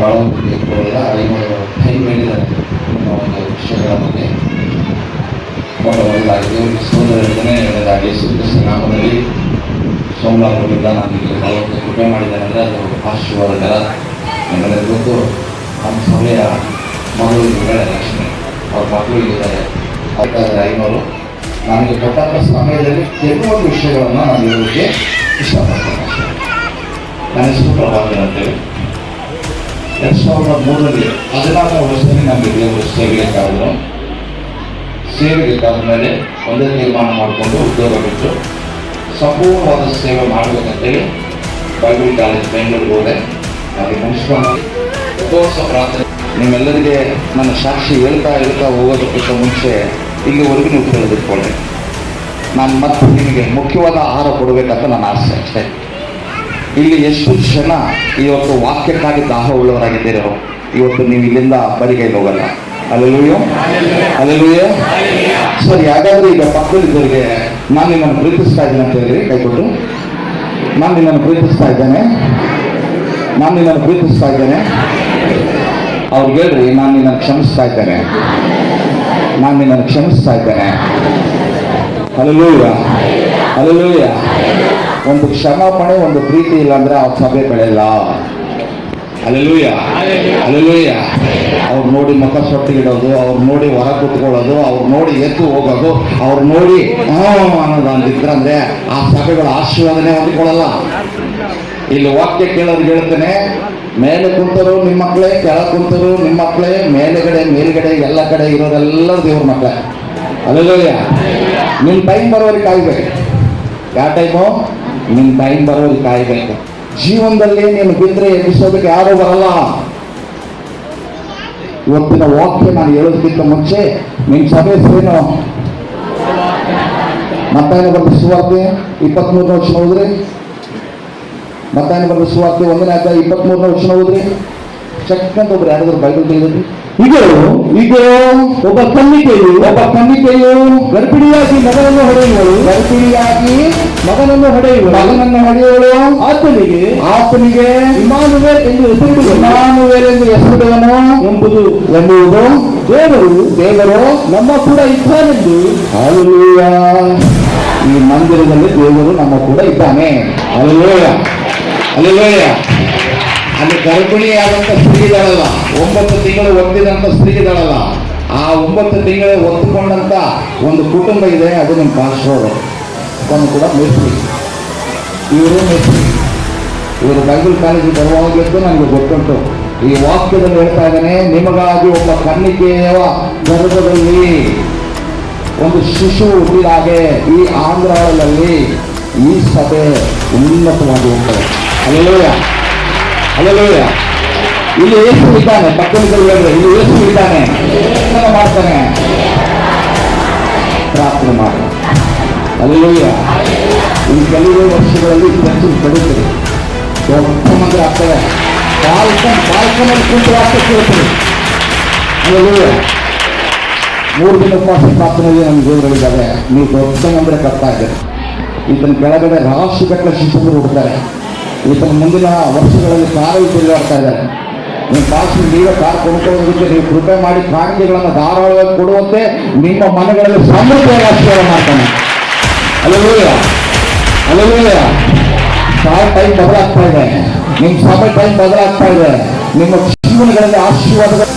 ಭಾಳ ಇಟ್ಕೊಳ್ಳಿಲ್ಲ. 500 ಟೈಮ್ ಹೇಳಿದ್ದಾರೆ ಒಂದು ವಿಷಯಗಳ ಬಗ್ಗೆ. ಮೊದಲಾಗಿ ಸೋದರ ಎರಡನೇದಾಗಿ ಯೇಸು ನಾಮದಲ್ಲಿ ಸೋಮವಾರದಿಂದ ನಾನು ಇಲ್ಲಿ ನಲವತ್ತು ಕೃಪೆ ಮಾಡಿದ್ದೇನೆ ಅಂದರೆ ಅದು ಆಶೀರ್ವಾದಕರ. ನಿಮ್ಮೆಲ್ಲರಿಗೂ ಗೊತ್ತು, ನಮ್ಮ ಸಭೆಯ ಮಗಳು ಲಕ್ಷ್ಮಿ, ಅವ್ರ ಮಕ್ಕಳು ಇದ್ದಾರೆ. ಅದಕ್ಕಾದರೆ 500 ನನಗೆ ಕೊಟ್ಟಂಥ ಸಮಯದಲ್ಲಿ ಕೆಲವೊಂದು ವಿಷಯಗಳನ್ನು ನಾನು ಹೇಳೋದಕ್ಕೆ ಇಷ್ಟಪಡ್ತೇನೆ. ನನ್ನ ಹೆಸರು ಪ್ರಭಾಕರ್ ಅಂತೇಳಿ 2003ರಲ್ಲಿ 14ನೇ ವರ್ಷದಲ್ಲಿ ನಮಗೆ ದೇವರು ಸೇವೆಗೆ ಕರೆದರು. ಸೇವೆಗೆ ಕರೆದ ಮೇಲೆ ಒಂದೇ ತೀರ್ಮಾನ ಮಾಡಿಕೊಂಡು ಉದ್ಯೋಗ ಬಿಟ್ಟು ಸಂಪೂರ್ಣವಾದ ಸೇವೆ ಮಾಡಬೇಕಂತೇಳಿ ಬೈಬಲ್ ಕಾಲೇಜ್ ಬೆಂಗಳೂರಿಗೆ ಹೋದೆ. ಅಲ್ಲಿ ಮುಗಿಸ್ಕೊಂಡು ಉಪವಾಸ ಪ್ರಾರ್ಥನೆ ನಿಮ್ಮೆಲ್ಲರಿಗೆ ನನ್ನ ಸಾಕ್ಷಿ ಹೇಳ್ತಾ ಹೋಗೋದಕ್ಕಿಂತ ಮುಂಚೆ ಇಲ್ಲಿವರೆಗೂ ನೀವು ತಿಳಿದುಕೊಳ್ಳಿ. ನಾನು ಮತ್ತೆ ನಿಮಗೆ ಮುಖ್ಯವಾದ ಆಹಾರ ಕೊಡಬೇಕಂತ ನನ್ನ ಆಸೆ ಅಷ್ಟೇ. ಇಲ್ಲಿ ಎಷ್ಟು ಜನ ಇವತ್ತು ವಾಕ್ಯಕ್ಕಾಗಿ ದಾಹ ಉಳ್ಳವರಾಗಿದ್ದೀರೋ ಇವತ್ತು ನೀವು ಇಲ್ಲಿಂದ ಬರಿಗೈಲಿ ಹೋಗಲ್ಲ. ಅಲ್ಲೆಲ್ಲೂಯೋ ಅಲ್ಲೆಲ್ಲೂಯೋ. ಸರಿ, ಹಾಗಾದ್ರೆ ಈಗ ಪಕ್ಕದಲ್ಲಿದ್ದವರಿಗೆ ನಾನು ನಿನ್ನನ್ನು ಪ್ರೀತಿಸ್ತಾ ಇದ್ದೇನೆ ಅಂತ ಹೇಳಿರಿ, ಕೈಕೊಟ್ಟು. ನಾನು ನಿನ್ನನ್ನು ಪ್ರೀತಿಸ್ತಾ ಇದ್ದೇನೆ, ನಾನು ನಿನ್ನನ್ನು ಪ್ರೀತಿಸ್ತಾ ಇದ್ದೇನೆ. ಅವ್ರಿಗೆ ಹೇಳ್ರಿ, ನಾನು ನಿನ್ನನ್ನು ಕ್ಷಮಿಸ್ತಾ ಇದ್ದೇನೆ, ನಾನು ನಿನ್ನನ್ನು ಕ್ಷಮಿಸ್ತಾ ಇದ್ದೇನೆ. Hallelujah hallelujah. ಒಂದು ಕ್ಷಮಾಪಣೆ, ಒಂದು ಪ್ರೀತಿ ಇಲ್ಲ ಅಂದ್ರೆ ಆ ಸಭೆ ಬೆಳೆಯಲ್ಲ. Hallelujah hallelujah. ಅವ್ರು ನೋಡಿ ಮುಖ ಸೊಟ್ಟಿಗಿಡೋದು, ಅವ್ರು ನೋಡಿ ಹೊರ ಕೂತ್ಕೊಳ್ಳೋದು, ಅವ್ರು ನೋಡಿ ಎದ್ದು ಹೋಗೋದು, ಅವ್ರು ನೋಡಿ ಅನ್ನೋದು ಅಂದಿದ್ರಂದ್ರೆ ಆ ಸಭೆಗಳ ಆಶೀರ್ವಾದನೆ ಹೊಂದಿಕೊಳ್ಳಲ್ಲ. ಇಲ್ಲಿ ವಾಕ್ಯ ಕೇಳೋರಿಗೆ ಹೇಳ್ತೇನೆ, ಮೇಲೆ ಕುಂತರು ನಿಮ್ಮ ಮಕ್ಕಳೇ, ಕೆಳ ಕುಂತರು ನಿಮ್ಮ ಮಕ್ಕಳೇ, ಮೇಲ್ಗಡೆ ಎಲ್ಲ ಕಡೆ ಇರೋರೆಲ್ಲರೂ ದೇವ್ರ ಮಕ್ಕಳೇ. ಹಲ್ಲೆಲೂಯಾ. ನಿಮ್ಮ ಟೈಮ್ ಬರೋರಿಗೆ ಕಾಯ್ಬೇಕು. ಯಾವ ಟೈಮು? ನಿಮ್ಮ ಟೈಮ್ ಬರೋರಿಗೆ ಕಾಯ್ಬೇಕು. ಜೀವನದಲ್ಲಿ ನೀನು ಬಿದ್ದರೆ ಎಬ್ಬಿಸೋದಕ್ಕೆ ಯಾರೂ ಬರಲ್ಲ. ಇವತ್ತಿನ ವಾಕ್ಯ ನಾನು ಹೇಳೋದಕ್ಕಿಂತ ಮುಂಚೆ ನಿಮ್ಮ ಸಭೆ ಹೆಸರೇನು? ಮತ್ತಾಯನ ಬರೆದ ಸುವಾರ್ತೆ 23ನೇ ವಚನ ಹೋದ್ರಿ. ಮತ್ತಾಯನ ಬರೆದ ಸುವಾರ್ತೆ 1ನೇ ಅಧ್ಯಾಯ 23ನೇ ವಚನ ಹೋದ್ರಿ. ಚಕ್ಕಂತ ಒಬ್ರು ಯಾರಾದ್ರೂ ಬೈಬಲ್ ತೆಗೆದ್ರಿ. ಈಗ ಒಬ್ಬ ಕನ್ನಿಕೆಯು ಗರ್ಭಿಣಿಯಾಗಿ ಮಗನನ್ನು ಹೊಡೆಯುವಳು ಆತನಿಗೆ ಇಮ್ಮಾನುವೇಲ್ ಎಂದು ಹೆಸರಿಡುವನು ಎಂಬುದು ದೇವರು ನಮ್ಮ ಕೂಡ ಇದ್ದಾನೆಂದು. ಹಲ್ಲೆಲೂಯಾ. ಈ ಮಂದಿರದಲ್ಲಿ ದೇವರು ನಮ್ಮ ಕೂಡ ಇದ್ದಾನೆ. Hallelujah hallelujah. ಅಲ್ಲಿ ಗರ್ಭಿಣಿಯಾದಂಥ ಸ್ತ್ರೀ ಇದ್ದಾಳಲ್ಲ, 9 ತಿಂಗಳು ಒತ್ತಿದಂಥ ಸ್ತ್ರೀ ಇದ್ದಾಳಲ್ಲ, ಆ 9 ತಿಂಗಳು ಒತ್ತುಕೊಂಡಂಥ ಒಂದು ಕುಟುಂಬ ಇದೆ. ಅದು ನಿಮ್ಮ ಪಾಸ್ಟರ್ ಅದನ್ನು ಕೂಡ ಮೇಸ್ತ್ರಿ. ಇವರು ಬೈಬಲ್ ಕಾಲೇಜಿಗೆ ಬರುವಾಗಲೂ ನನಗೆ ಗೊತ್ತುಂಟು. ಈ ವಾಕ್ಯದಲ್ಲಿ ಹೇಳ್ತಾ ಇದ್ದಾನೆ, ನಿಮಗಾಗಿ ಒಬ್ಬ ಕನ್ನಿಕೆಯ ಗರ್ಭದಲ್ಲಿ ಒಂದು ಶಿಶು ಹುಟ್ಟಿದ ಹಾಗೆ ಈ ಆಂಧ್ರದಲ್ಲಿ ಈ ಸಭೆ ಉನ್ನತವಾಗಿ ಹೋಗ್ತದೆ. Hallelujah hallelujah. ಇಲ್ಲಿ ಯೇಸು ಇದ್ದಾನೆ, ಪಕ್ಕದಲ್ಲಿ ಹೇಳಿದ್ರೆ ಇಲ್ಲಿ ಯೇಸು ಇದ್ದಾನೆ, ಮಾಡ್ತಾನೆ. ಪ್ರಾರ್ಥನೆ ಮಾಡಿ. ಹಲ್ಲೆಲೂಯಾ. ಈ ಕೆಲವು ವರ್ಷಗಳಲ್ಲಿ ಹೆಚ್ಚು ತಡುತ್ತದೆ, ದೊಡ್ಡ ಮಂದಿರ ಆಗ್ತದೆ. ಬಾಲ್ಕನಲ್ಲಿ ಕುಂತು ವಾಕ್ಯ ಕೇಳ್ತೀವಿ. ಹಲ್ಲೆಲೂಯಾ. 3 ದಿನ ಉಪವಾಸ ಪ್ರಾರ್ಥನೆಯಲ್ಲಿ ನಮ್ಮ ದೇವರುಗಳಿದ್ದಾರೆ. ನೀವು ದೊಡ್ಡ ಮಂದಿರ ಕಟ್ತಾ ಇದ್ದೀರಿ. ಇದನ್ನ ಕೆಳಗಡೆ ರಾಶಿಗಟ್ಟಲೆ ಶಿಕ್ಷಕರು ಹುಡ್ತಾರೆ. ಈತನ ಮುಂದಿನ ವರ್ಷಗಳಲ್ಲಿ ಕಾರಲ್ಲಿ ತಿರುಗಾಡ್ತಾ ಇದ್ದಾರೆ. ನಿಮ್ಮ ಪಾಸ್ಟರ್ ನೀವೇ ಕಾರ್ ಕೊಂಡ್ಕೊಳ್ಳೋದಕ್ಕೆ ನೀವು ಕೃಪೆ ಮಾಡಿ ಕಾಣಿಕೆಗಳನ್ನು ಧಾರಾಳವಾಗಿ ಕೊಡುವಂತೆ ನಿಮ್ಮ ಮನೆಗಳಲ್ಲಿ ಸಮೃದ್ಧಿಯಾಗಿ ಆಶೀರ್ವಾದ ಮಾಡ್ತಾನೆ. Hallelujah hallelujah. ಟೈಮ್ ಬದಲಾಗ್ತಾ ಇದೆ, ನಿಮ್ಮ ಸಭೆ ಟೈಮ್ ಬದಲಾಗ್ತಾ ಇದೆ. ನಿಮ್ಮ ಜೀವನಗಳಲ್ಲಿ ಆಶೀರ್ವಾದ